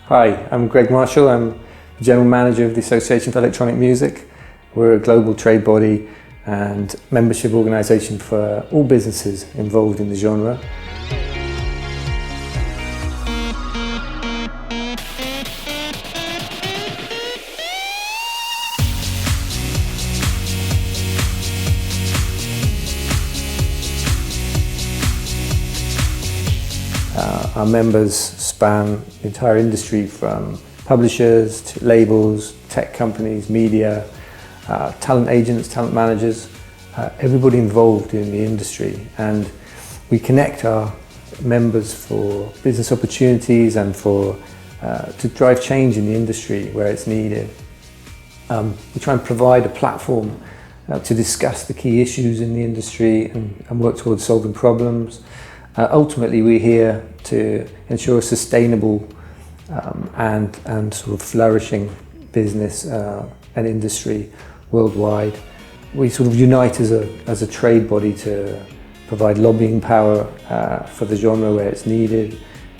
Hi, I'm Greg Marshall. I'm General Manager of the Association for Electronic Music. We're a global trade body and membership organisation for all businesses involved in the genre. Our members span the entire industry, from publishers to labels, tech companies, media, talent agents, talent managers, everybody involved in the industry. And we connect our members for business opportunities and to drive change in the industry where it's needed. We try and provide a platform to discuss the key issues in the industry and work towards solving problems. Ultimately, we're here to ensure a sustainable and sort of flourishing business and industry worldwide. We sort of unite as a trade body to provide lobbying power for the genre where it's needed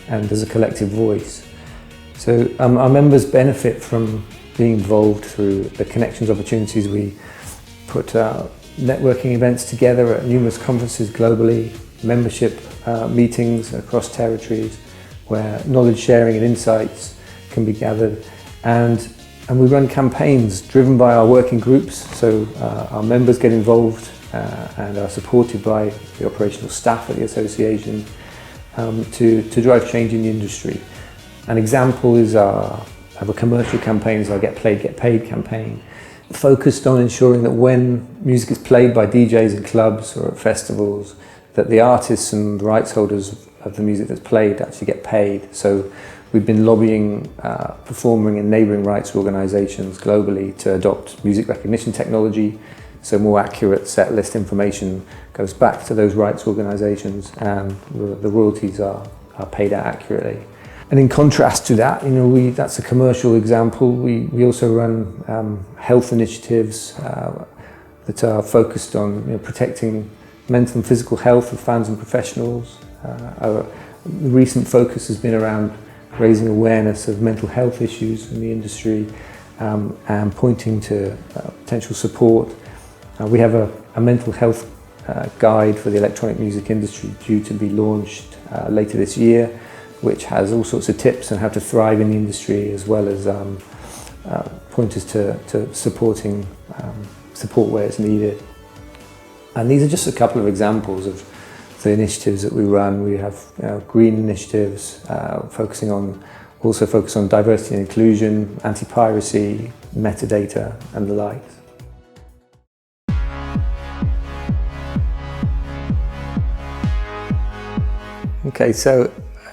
and as a collective voice. So our members benefit from being involved through the connections opportunities. We put networking events together at numerous conferences globally, membership meetings across territories where knowledge sharing and insights can be gathered, and we run campaigns driven by our working groups. So our members get involved and are supported by the operational staff at the association to drive change in the industry. An example is our commercial campaigns, our Get Played, Get Paid campaign, focused on ensuring that when music is played by DJs in clubs or at festivals, that the artists and the rights holders of the music that's played actually get paid. So we've been lobbying performing and neighbouring rights organisations globally to adopt music recognition technology, so more accurate set list information goes back to those rights organisations and the royalties are paid out accurately. And in contrast to that, that's a commercial example. We also run health initiatives that are focused on protecting mental and physical health of fans and professionals. The recent focus has been around raising awareness of mental health issues in the industry and pointing to potential support. We have a mental health guide for the electronic music industry due to be launched later this year, which has all sorts of tips on how to thrive in the industry, as well as pointers to supporting support where it's needed. And these are just a couple of examples of the initiatives that we run. We have green initiatives focus on diversity and inclusion, anti-piracy, metadata and the likes. Okay, so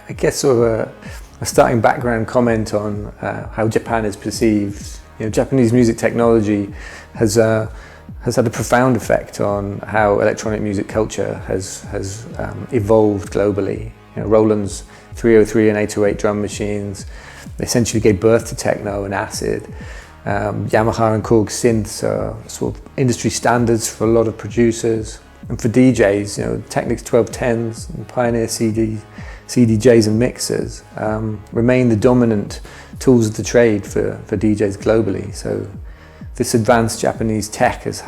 I guess sort of a starting background comment on how Japan is perceived. Japanese music technology has had a profound effect on how electronic music culture has evolved globally. Roland's 303 and 808 drum machines essentially gave birth to techno and acid. Yamaha and Korg synths are sort of industry standards for a lot of producers. And for DJs, Technics 1210s and Pioneer CDJs and mixers remain the dominant tools of the trade for DJs globally. So this advanced Japanese tech has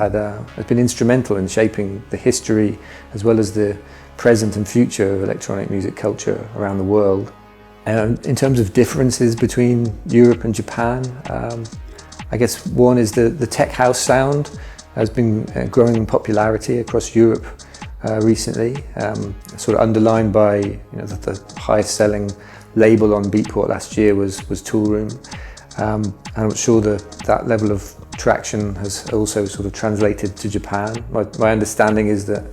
been instrumental in shaping the history as well as the present and future of electronic music culture around the world. And in terms of differences between Europe and Japan, I guess one is the tech house sound has been growing in popularity across Europe recently, sort of underlined by the highest selling label on Beatport last year was Toolroom. And I'm sure that level of traction has also sort of translated to Japan. My understanding is that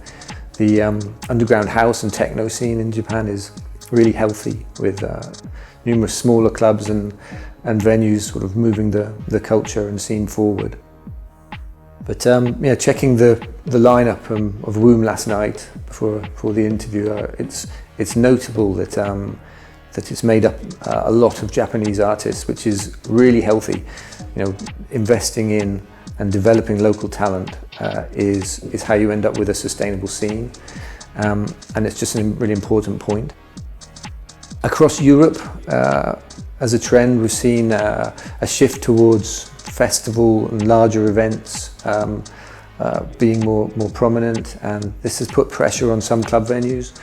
the underground house and techno scene in Japan is really healthy, with numerous smaller clubs and venues sort of moving the culture and scene forward. But checking the lineup of Womb last night before the interview, it's notable that it's made up a lot of Japanese artists, which is really healthy. Investing in and developing local talent is how you end up with a sustainable scene, and it's just a really important point. Across Europe, As a trend, we've seen a shift towards festival and larger events being more prominent, and this has put pressure on some club venues,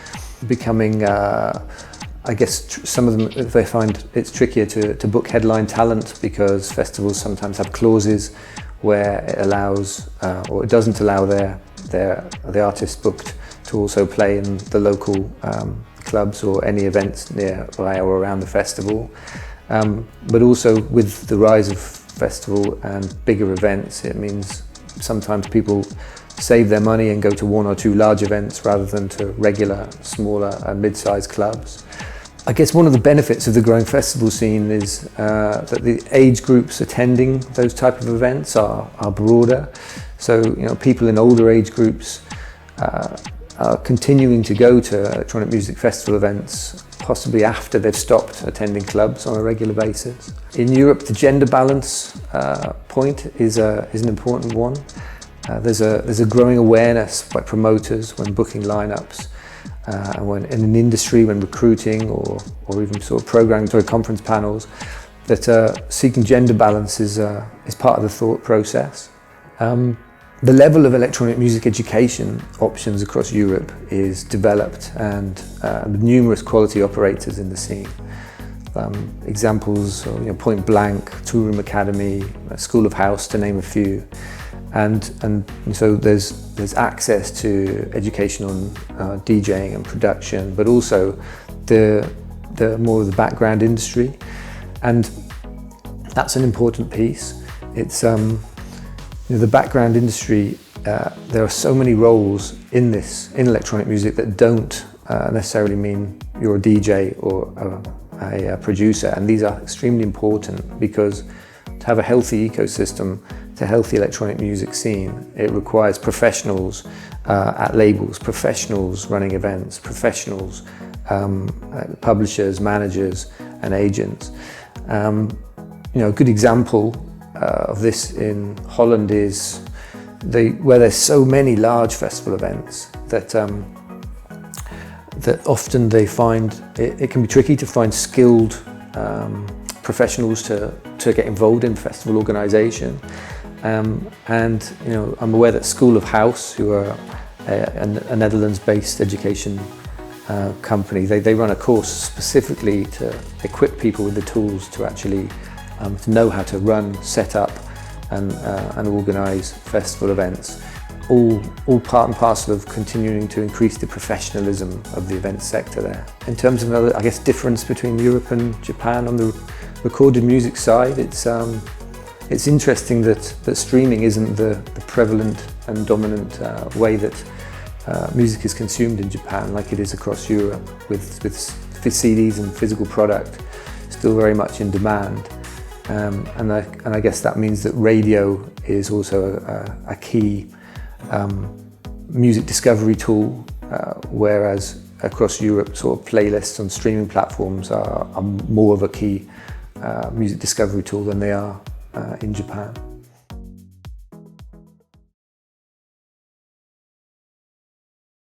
becoming, I guess some of them, they find it's trickier to book headline talent because festivals sometimes have clauses where it allows or it doesn't allow the artist booked to also play in the local clubs or any events nearby or around the festival. But also with the rise of festival and bigger events, it means sometimes people save their money and go to one or two large events rather than to regular, smaller and mid-sized clubs. I guess one of the benefits of the growing festival scene is that the age groups attending those type of events are broader. So, people in older age groups are continuing to go to electronic music festival events, possibly after they've stopped attending clubs on a regular basis. In Europe, the gender balance point is an important one. There's a growing awareness by promoters when booking lineups, and when in an industry, when recruiting or even sort of programming to conference panels, that seeking gender balance is part of the thought process. The level of electronic music education options across Europe is developed, and numerous quality operators in the scene. Examples, Point Blank, Tool Room Academy, School of House, to name a few. And so there's access to education on DJing and production, but also the more of the background industry, and that's an important piece. It's the background industry. There are so many roles in electronic music that don't necessarily mean you're a DJ or a producer, and these are extremely important because to have a healthy ecosystem, to a healthy electronic music scene, it requires professionals at labels, professionals running events, professionals, publishers, managers and agents. A good example of this in Holland is where there's so many large festival events that often they find it can be tricky to find skilled professionals to get involved in festival organisation. And I'm aware that School of House, who are a Netherlands-based education company, they run a course specifically to equip people with the tools to actually to know how to run, set up and organise festival events. All part and parcel of continuing to increase the professionalism of the event sector there. In terms of another, I guess, difference between Europe and Japan on the recorded music side, it's interesting that streaming isn't the prevalent and dominant way that music is consumed in Japan like it is across Europe, with CDs and physical product still very much in demand. And I guess that means that radio is also a key music discovery tool, whereas across Europe, sort of playlists on streaming platforms are more of a key music discovery tool than they are in Japan.